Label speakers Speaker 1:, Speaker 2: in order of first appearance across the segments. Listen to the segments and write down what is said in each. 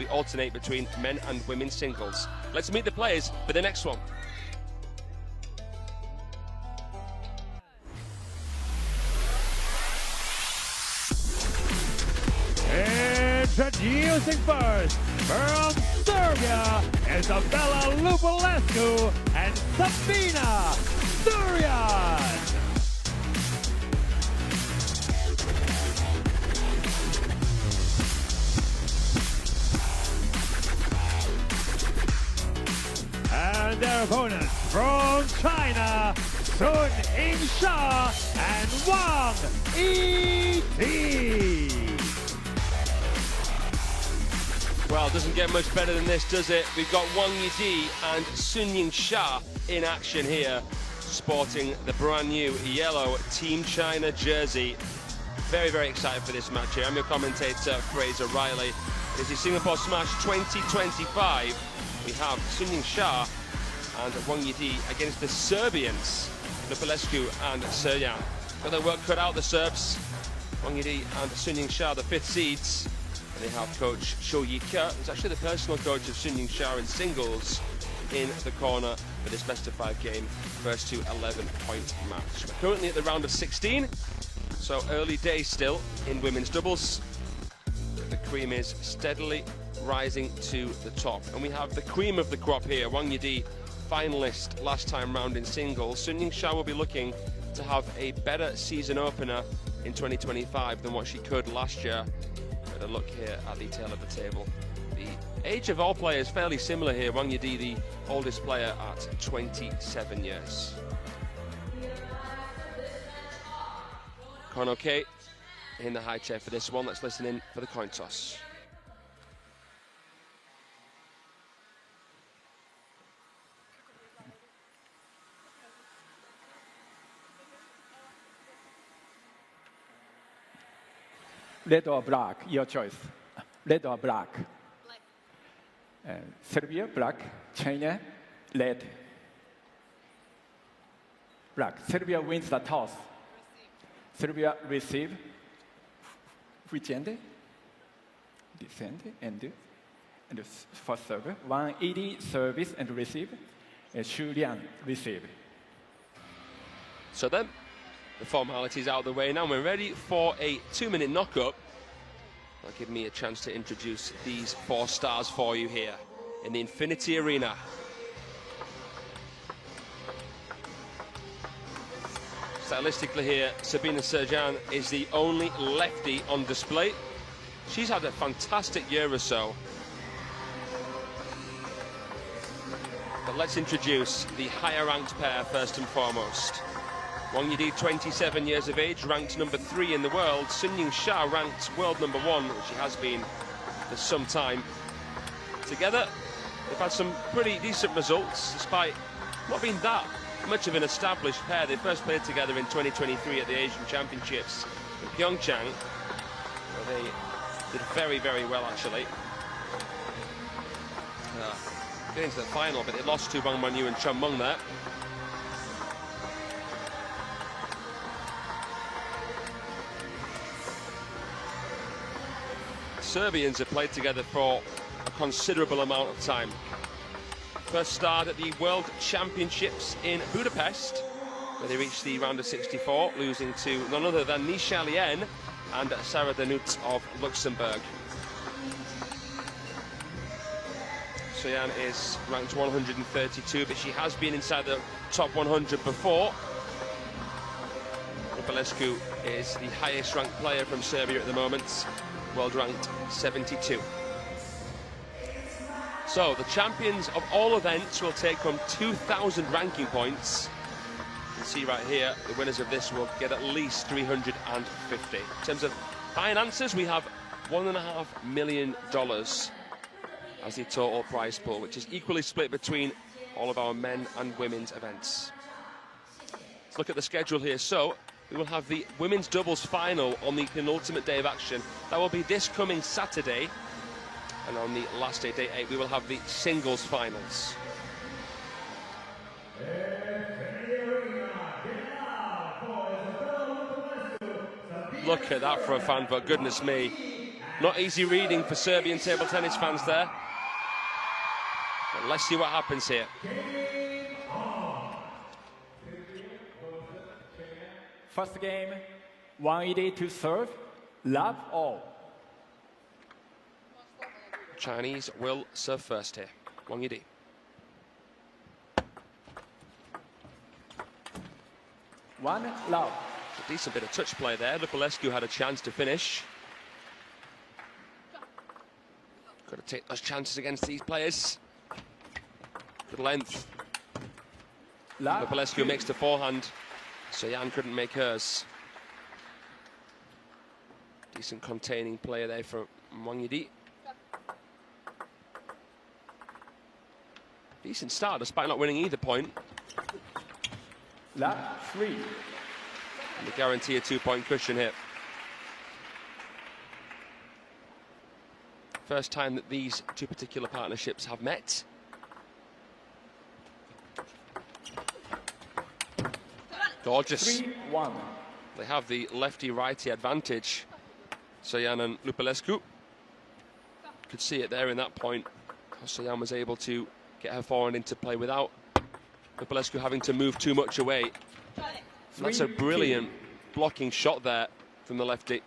Speaker 1: we alternate between men and women's singles. Let's meet the players for the next one.
Speaker 2: Introducing first, from Serbia, Isabella Lupulesku and Sabina Surjan. And their opponents from China, Sun Yingsha and Wang E.T.
Speaker 1: Well, it doesn't get much better than this, does it? We've got Wang Yi and Sun Yingsha in action here, sporting the brand new yellow Team China jersey. Very, very excited for this match here. I'm your commentator, Fraser Riley. This is Singapore Smash 2025. We have Sun Yingsha and Wang Yi against the Serbians, Lupulesku and Surjan. Got their work cut out, the Serbs. Wang Yi and Sun Yingsha, the 5th seeds. They have coach Shou Yika, who's actually the personal coach of Sun Yingsha in singles, in the corner for this best-of-5 game, first to 11-point match. We're currently at the round of 16, so early days still in women's doubles. The cream is steadily rising to the top, and we have the cream of the crop here. Wang Yi, finalist last time round in singles. Sun Yingsha will be looking to have a better season opener in 2025 than what she could last year. A look here at the tail of the table. The age of all players fairly similar here. Wang Yi, the oldest player at 27 years. Konoke in the high chair for this one. Let's listen in for the coin toss.
Speaker 2: Red or black, your choice. Red or black? Black. Serbia, black. China, red. Black. Serbia wins the toss. Receive. Serbia receive. Which end? This end and first serve. 180 service and receive. Surjan receive.
Speaker 1: So then, the formalities out of the way now. We're ready for a 2-minute knock-up. That'll give me a chance to introduce these 4 stars for you here in the Infinity Arena. Stylistically here, Sabina Surjan is the only lefty on display. She's had a fantastic year or so. But let's introduce the higher-ranked pair first and foremost. Wang Yi, 27 years of age, ranked number 3 in the world. Sun Yingsha ranked world number 1, which she has been for some time. Together, they've had some pretty decent results, despite not being that much of an established pair. They first played together in 2023 at the Asian Championships in Pyeongchang, where they did very, very well, actually. Getting to the final, but they lost to Wang Manyu and Chen Meng there. Serbians have played together for a considerable amount of time. First start at the World Championships in Budapest, where they reached the round of 64, losing to none other than Nisha Lien and Sarah Danut of Luxembourg. Surjan is ranked 132, but she has been inside the top 100 before. Lupulesku is the highest ranked player from Serbia at the moment, world ranked 72. So the champions of all events will take home 2,000 ranking points. You can see right here, the winners of this will get at least 350. In terms of finances, we have $1.5 million as the total prize pool, which is equally split between all of our men and women's events. Let's look at the schedule here. So we will have the women's doubles final on the penultimate day of action. That will be this coming Saturday. And on the last day, day 8, we will have the singles finals. Look at that for a fan, but goodness me. Not easy reading for Serbian table tennis fans there. But let's see what happens here.
Speaker 2: First game, Wang Yi to serve, love all.
Speaker 1: Chinese will serve first here. Wang Yi.
Speaker 2: One love.
Speaker 1: A decent bit of touch play there. Lupulesku had a chance to finish. Got to take those chances against these players. Good length. Lupulesku makes the forehand. Surjan couldn't make hers. Decent containing player there from Wang Yi. Decent start despite not winning either point.
Speaker 2: Love 3.
Speaker 1: And they guarantee a 2-point cushion here. First time that these two particular partnerships have met. Gorgeous.
Speaker 2: 3-1.
Speaker 1: They have the lefty-righty advantage. Surjan and Lupulesku. Could see it there in that point. Surjan was able to get her forehand into play without Lupulesku having to move too much away. That's a brilliant blocking shot there from the lefty.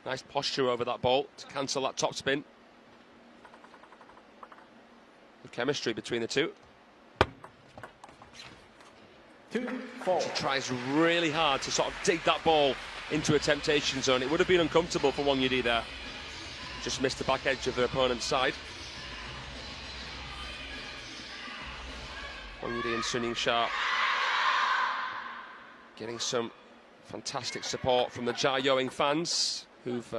Speaker 1: Nice posture over that ball to cancel that topspin. Good chemistry between the two.
Speaker 2: 2-4.
Speaker 1: She tries really hard to sort of dig that ball into a temptation zone. It would have been uncomfortable for Wang Yi there. Just missed the back edge of their opponent's side. Wang Yi and Sun Ying-sha getting some fantastic support from the Jia Yoing fans who've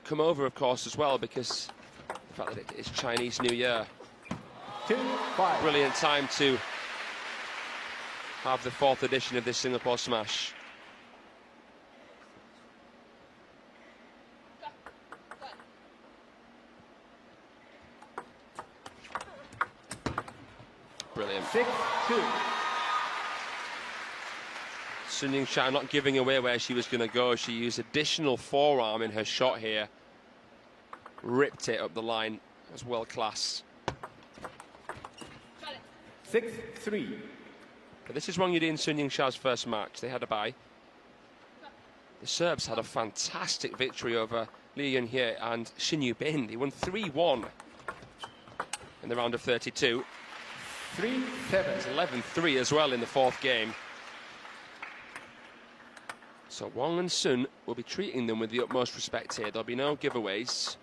Speaker 1: come over, of course, as well, because the fact that it is Chinese New Year.
Speaker 2: 2-5.
Speaker 1: Brilliant time to have the 4th edition of this Singapore Smash. Brilliant.
Speaker 2: 6-2.
Speaker 1: Sun Ying-sha not giving away where she was going to go. She used additional forearm in her shot here. Ripped it up the line. It was world class.
Speaker 2: 6-3.
Speaker 1: But this is Wang Yi and Sun Ying-sha's first match. They had a bye. The Serbs had a fantastic victory over Li Yunhye and Xin Yubin. They won 3-1 in the round of 32.
Speaker 2: 3-7.
Speaker 1: It's 11-3 as well in the 4th game. So Wang and Sun will be treating them with the utmost respect here. There'll be no giveaways,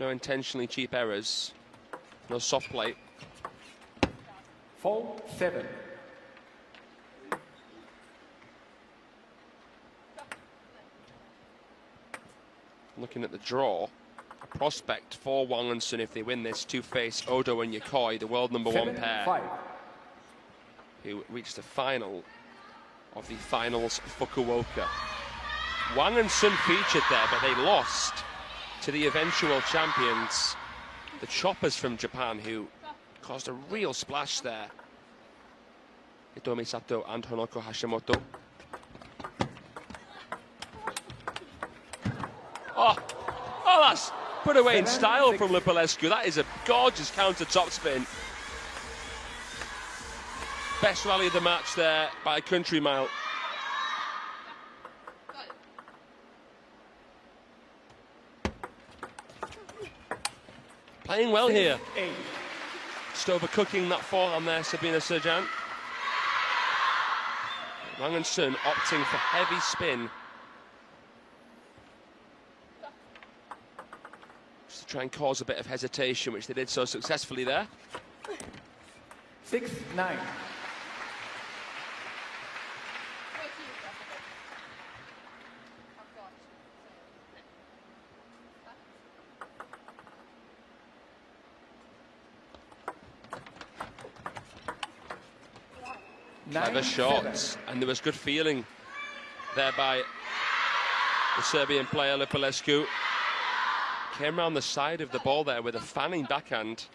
Speaker 1: no intentionally cheap errors, no soft play.
Speaker 2: 4-7.
Speaker 1: Looking at the draw, a prospect for Wang and Sun if they win this to face Odo and Yokoi, the world #1 pair,
Speaker 2: 5.
Speaker 1: who reached the final of the finals Fukuoka. Wang and Sun featured there, but they lost to the eventual champions, the Choppers from Japan, who caused a real splash there. Hitomi Sato and Honoko Hashimoto. Oh, that's put away in style from Lupulesku. That is a gorgeous counter topspin. Best rally of the match there by a country mile. Playing well here.
Speaker 2: 8.
Speaker 1: Just overcooking that forehand there, Sabina Surjan. Wang and Sun opting for heavy spin. Just to try and cause a bit of hesitation, which they did so successfully there.
Speaker 2: 6-9.
Speaker 1: Clever shots, and there was good feeling there by the Serbian player Lupulesku. Came around the side of the ball there with a fanning backhand.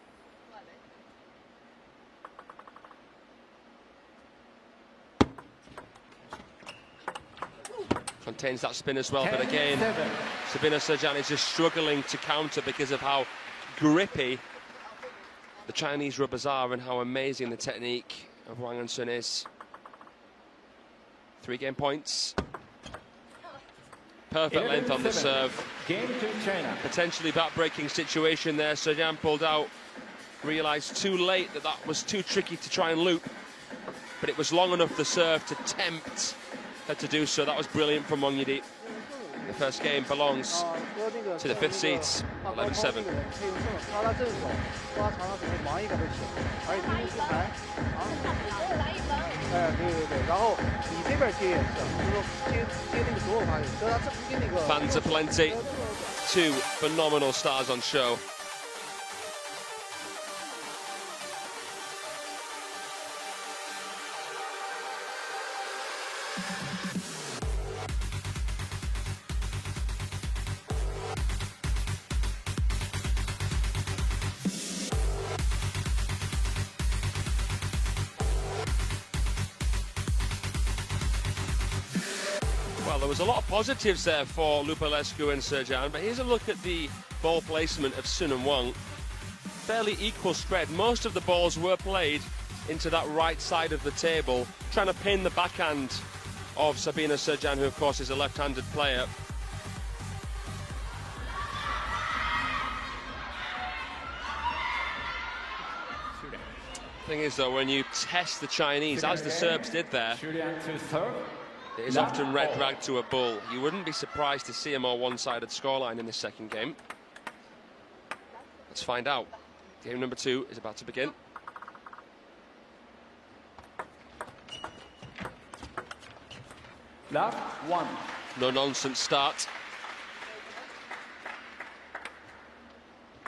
Speaker 1: Contains that spin as well, but again, Sabina Surjan is just struggling to counter because of how grippy the Chinese rubbers are and how amazing the technique of Wang and Sun is. 3 game points. Perfect length on the serve.
Speaker 2: Game to China.
Speaker 1: Potentially back-breaking situation there. Surjan pulled out. Realised too late that that was too tricky to try and loop. But it was long enough the serve to tempt her to do so. That was brilliant from Wang Yidi. The first game belongs to the 5th seeds, 11-7. Fans aplenty. 2 phenomenal stars on show. Well, there was a lot of positives there for Lupulesku and Surjan, but here's a look at the ball placement of Sun and Wang. Fairly equal spread. Most of the balls were played into that right side of the table, trying to pin the backhand of Sabina Surjan, who of course is a left-handed player. Thing is though, when you test the Chinese, as the Serbs did there, it is often red rag to a bull. You wouldn't be surprised to see a more one-sided scoreline in this second game. Let's find out. Game number 2 is about to begin.
Speaker 2: Love 1.
Speaker 1: No-nonsense start.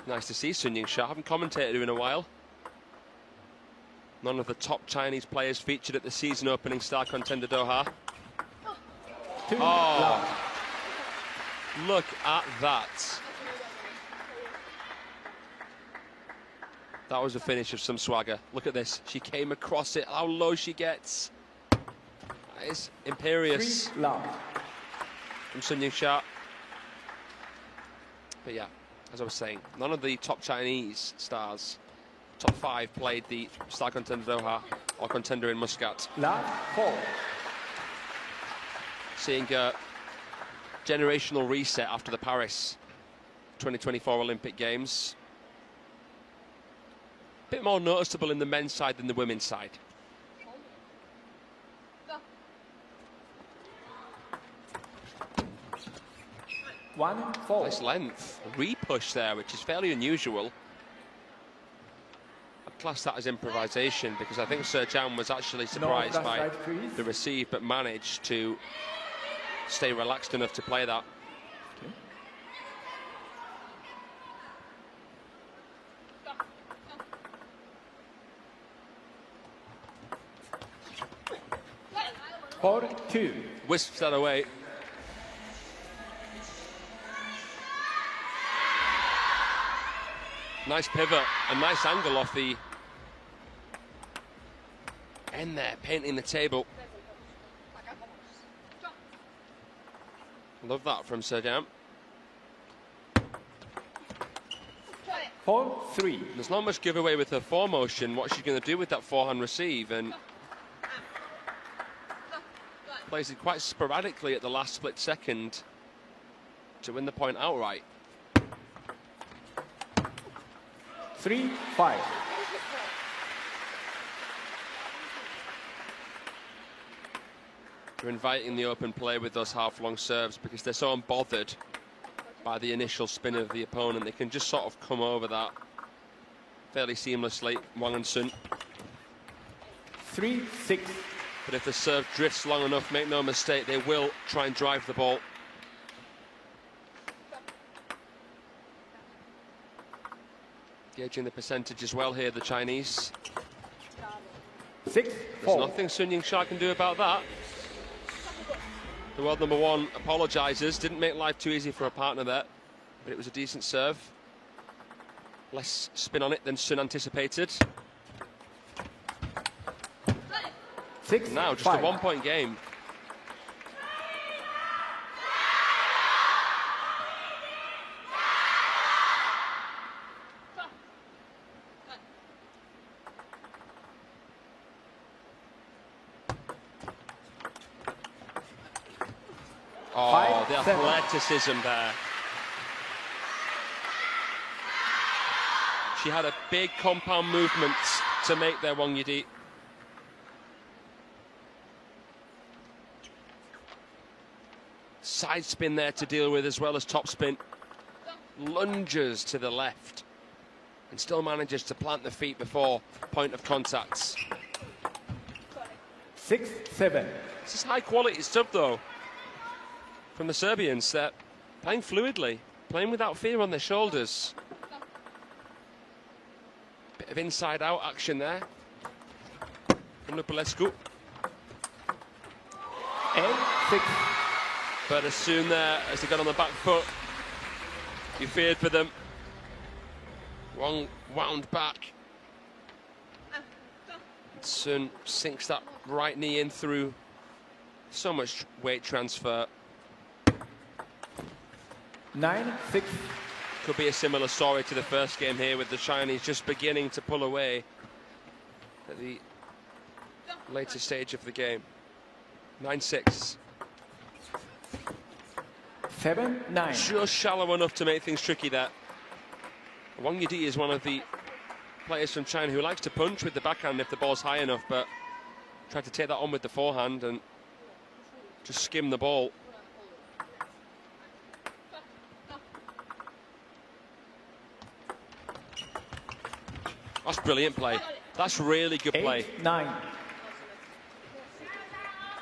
Speaker 1: Nice to see Sun Ying-sha. Haven't commentated in a while. None of the top Chinese players featured at the season opening Star Contender Doha. Oh, look at that. That was a finish of some swagger. Look at this. She came across it. How low she gets. That is imperious from Sun Ying-sha. But yeah, as I was saying, none of the top Chinese stars, top 5, played the Star Contender Doha or Contender in Muscat.
Speaker 2: Love 4.
Speaker 1: Seeing a generational reset after the Paris 2024 Olympic Games. A bit more noticeable in the men's side than the women's side. Nice length. A re-push there, which is fairly unusual. I'd class that as improvisation because I think Surjan was actually surprised by the receive, but managed to stay relaxed enough to play that.
Speaker 2: Okay. 4-2.
Speaker 1: Wisps that away. Nice pivot, a nice angle off the end there, painting the table. Love that from Surjan.
Speaker 2: 4-3.
Speaker 1: There's not much giveaway with her foremotion. What's she going to do with that forehand receive? And plays it quite sporadically at the last split second to win the point outright.
Speaker 2: 3-5.
Speaker 1: They're inviting the open play with those half-long serves because they're so unbothered by the initial spin of the opponent. They can just sort of come over that fairly seamlessly, Wang and Sun.
Speaker 2: 3-6.
Speaker 1: But if the serve drifts long enough, make no mistake, they will try and drive the ball. Gauging the percentage as well here, the Chinese.
Speaker 2: 6-4.
Speaker 1: There's nothing Sun Ying-sha can do about that. The world number 1 apologises. Didn't make life too easy for a partner there, but it was a decent serve. Less spin on it than Sun anticipated.
Speaker 2: 6-5.
Speaker 1: Now just a 1-point game. Oh, the athleticism there. She had a big compound movement to make there, Wang Yidi. Side spin there to deal with as well as top spin. Lunges to the left and still manages to plant the feet before point of contacts.
Speaker 2: 6-7.
Speaker 1: This is high quality stuff though from the Serbians. They're playing fluidly, playing without fear on their shoulders. Bit of inside out action there from Lupulesku.
Speaker 2: 8-6.
Speaker 1: But as soon there as they got on the back foot, you feared for them. Wang wound back. Sun sinks that right knee in through so much weight transfer.
Speaker 2: 9-6.
Speaker 1: Could be a similar story to the first game here, with the Chinese just beginning to pull away at the later stage of the game. 9-6.
Speaker 2: 7-9.
Speaker 1: Just shallow enough to make things tricky there. Wang Yidi is one of the players from China who likes to punch with the backhand if the ball's high enough, but tried to take that on with the forehand and just skim the ball. That's brilliant play. That's really good play.
Speaker 2: 8-9.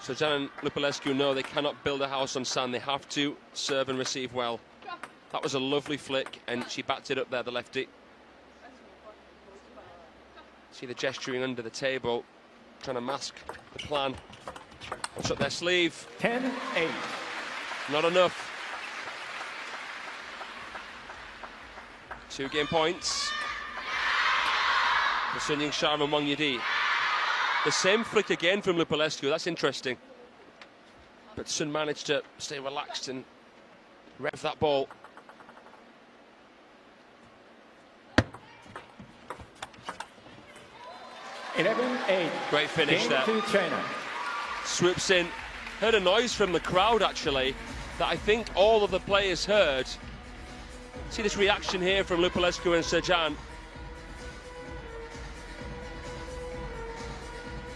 Speaker 1: Surjan and Lupulesku know they cannot build a house on sand. They have to serve and receive well. That was a lovely flick, and she backed it up there, the lefty. See the gesturing under the table, trying to mask the plan. What's up their sleeve?
Speaker 2: 10-8.
Speaker 1: Not enough. 2 game points for Sun Ying-sha and Wang Yidi. The same flick again from Lupulesku. That's interesting. But Sun managed to stay relaxed and rev that ball. Great finish there.
Speaker 2: To China.
Speaker 1: Swoops in. Heard a noise from the crowd, actually, that I think all of the players heard. See this reaction here from Lupulesku and Surjan.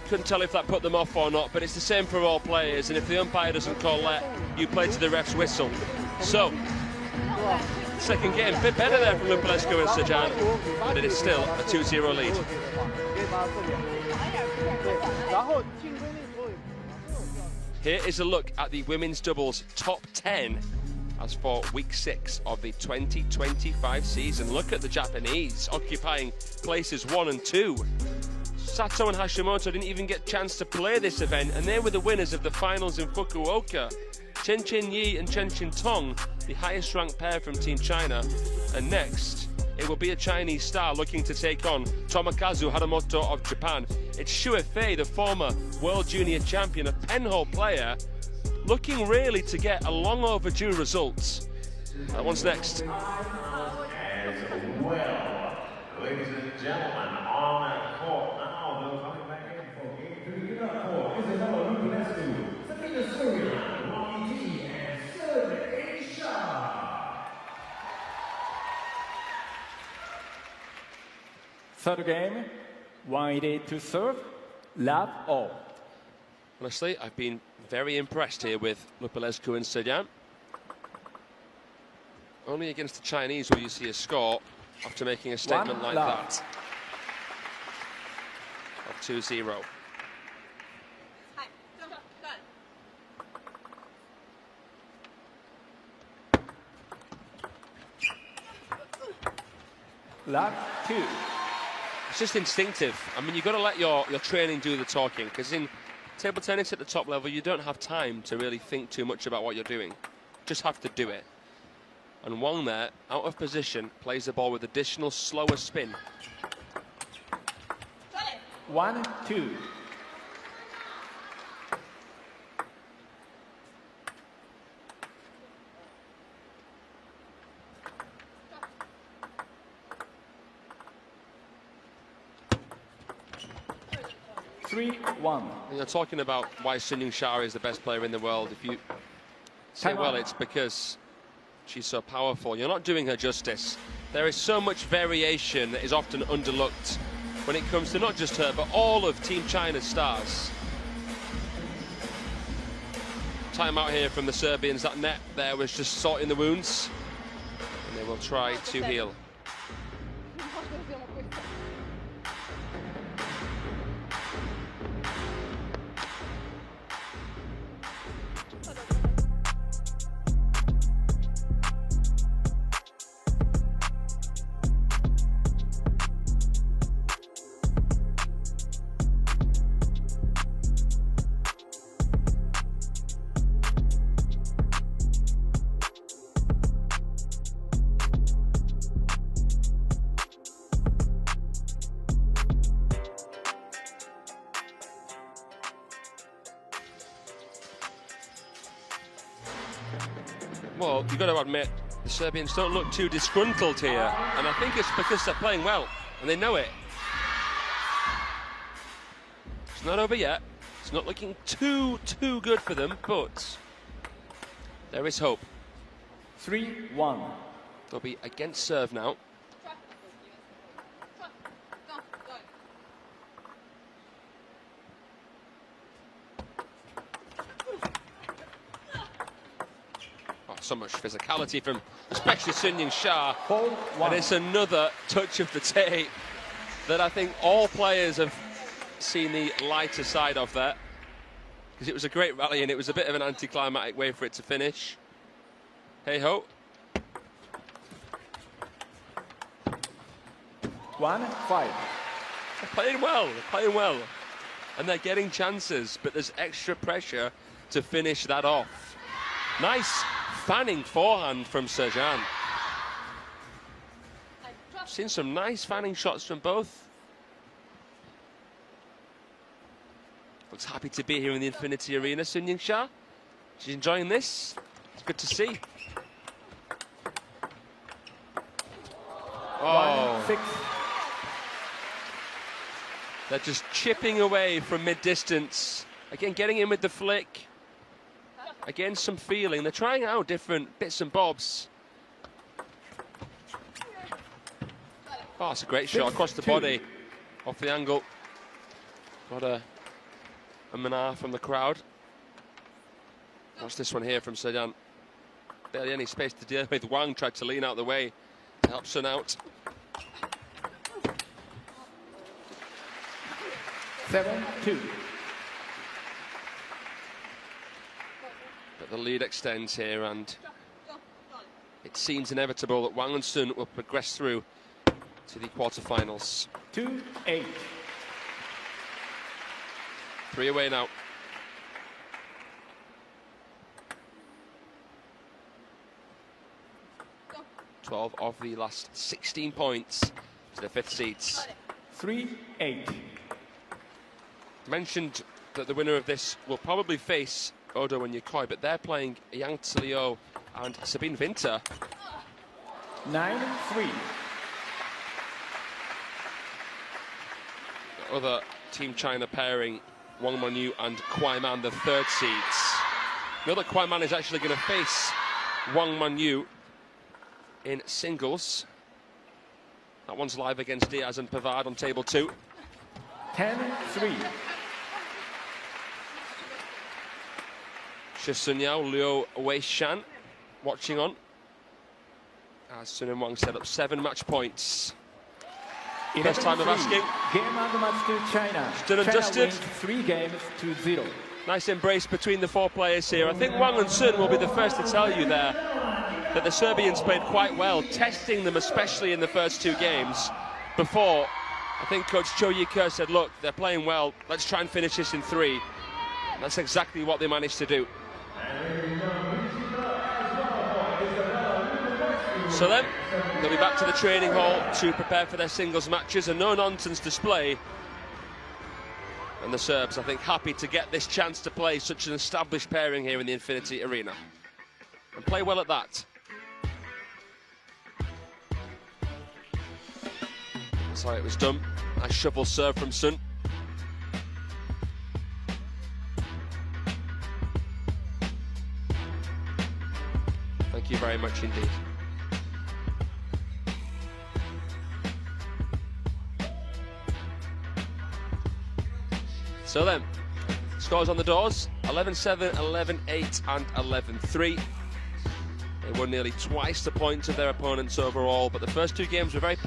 Speaker 1: Couldn't tell if that put them off or not, but it's the same for all players, and if the umpire doesn't call let, you play to the ref's whistle. So, second game, a bit better there from Lupulesku and Surjan, but it is still a 2-0 lead. Here is a look at the women's doubles top 10 as for week 6 of the 2025 season. Look at the Japanese occupying places 1 and 2. Sato and Hashimoto didn't even get a chance to play this event, and they were the winners of the finals in Fukuoka. Chen Chen-yi and Chen Qin-tong, the highest ranked pair from Team China. And next, it will be a Chinese star looking to take on Tomokazu Haramoto of Japan. It's Xue Fei, the former World Junior Champion, a penhole player, looking really to get a long overdue result. That one's next.
Speaker 3: As well, ladies and gentlemen, on that court now, they're coming back in for game 3. Give up for Isabella Lupulesku, Sabina Surjan, Wang Yidi, and Surjan.
Speaker 2: Third game, Wang Yidi to serve, love all.
Speaker 1: Honestly, I've been very impressed here with Lupulesku and Surjan. Only against the Chinese will you see a score after making a statement like that. Of 2-0.
Speaker 2: Love 2.
Speaker 1: It's just instinctive. I mean, you've got to let your training do the talking, because in table tennis at the top level, you don't have time to really think too much about what you're doing. Just have to do it. And Wang there, out of position, plays the ball with additional slower spin.
Speaker 2: 1-2. And
Speaker 1: you're talking about why Sun Ying-sha is the best player in the world. If you say, well, it's because she's so powerful. You're not doing her justice. There is so much variation that is often underlooked when it comes to not just her, but all of Team China's stars. Time out here from the Serbians. That net there was just sorting the wounds, and they will try to heal. Well, you've got to admit, the Serbians don't look too disgruntled here, and I think it's because they're playing well, and they know it. It's not over yet. It's not looking too good for them, but there is hope.
Speaker 2: 3-1.
Speaker 1: They'll be against serve now. So much physicality from especially Sunyin Shah, and it's another touch of the tape that I think all players have seen the lighter side of there, because it was a great rally and it was a bit of an anticlimactic way for it to finish. Hey ho.
Speaker 2: 1-5.
Speaker 1: They're playing well, and they're getting chances, but there's extra pressure to finish that off. Nice fanning forehand from Surjan. Seen some nice fanning shots from both. Looks happy to be here in the Infinity Arena, Sunyin Shah. She's enjoying this. It's good to see. Oh.
Speaker 2: 1-6.
Speaker 1: They're just chipping away from mid-distance. Again, getting in with the flick. Again, some feeling. They're trying out different bits and bobs. Oh, it's a great shot across the body, off the angle. Got a manar from the crowd. Watch this one here from Surjan. Barely any space to deal with. Wang tried to lean out the way to help Sun out.
Speaker 2: 7-2.
Speaker 1: But the lead extends here, and it seems inevitable that Wang and Sun will progress through to the quarterfinals.
Speaker 2: 2-8.
Speaker 1: 3 away now. Twelve of the last 16 points to the 5th seeds.
Speaker 2: 3-8.
Speaker 1: Mentioned that the winner of this will probably face Odo and Yokoi, but they're playing Yang Tsilio and Sabine Winter.
Speaker 2: 9-3.
Speaker 1: The other Team China pairing, Wang Monyu and Kwai Man, the 3rd seeds. We know that Kwai Man is actually going to face Wang Monyu in singles. That one's live against Diaz and Pavard on table 2.
Speaker 2: 10-3.
Speaker 1: Shi Sunyao, Liu Wei-shan watching on as Sun and Wang set up 7 match points. First time of asking.
Speaker 2: Game and match to China.
Speaker 1: Done and dusted.
Speaker 2: 3 games to 0.
Speaker 1: Nice embrace between the 4 players here. I think Wang and Sun will be the first to tell you there that the Serbians played quite well, testing them especially in the first 2 games. Before, I think Coach Cho Yi-Ke said, look, they're playing well, let's try and finish this in 3. And that's exactly what they managed to do. So then, they'll be back to the training hall to prepare for their singles matches. A no-nonsense display. And the Serbs, I think, happy to get this chance to play such an established pairing here in the Infinity Arena. And play well at that. That's how it was done. Nice shovel serve from Sun. Thank you very much indeed. So then, scores on the doors, 11-7, 11-8 and 11-3. They won nearly twice the points of their opponents overall, but the first two games were very positive.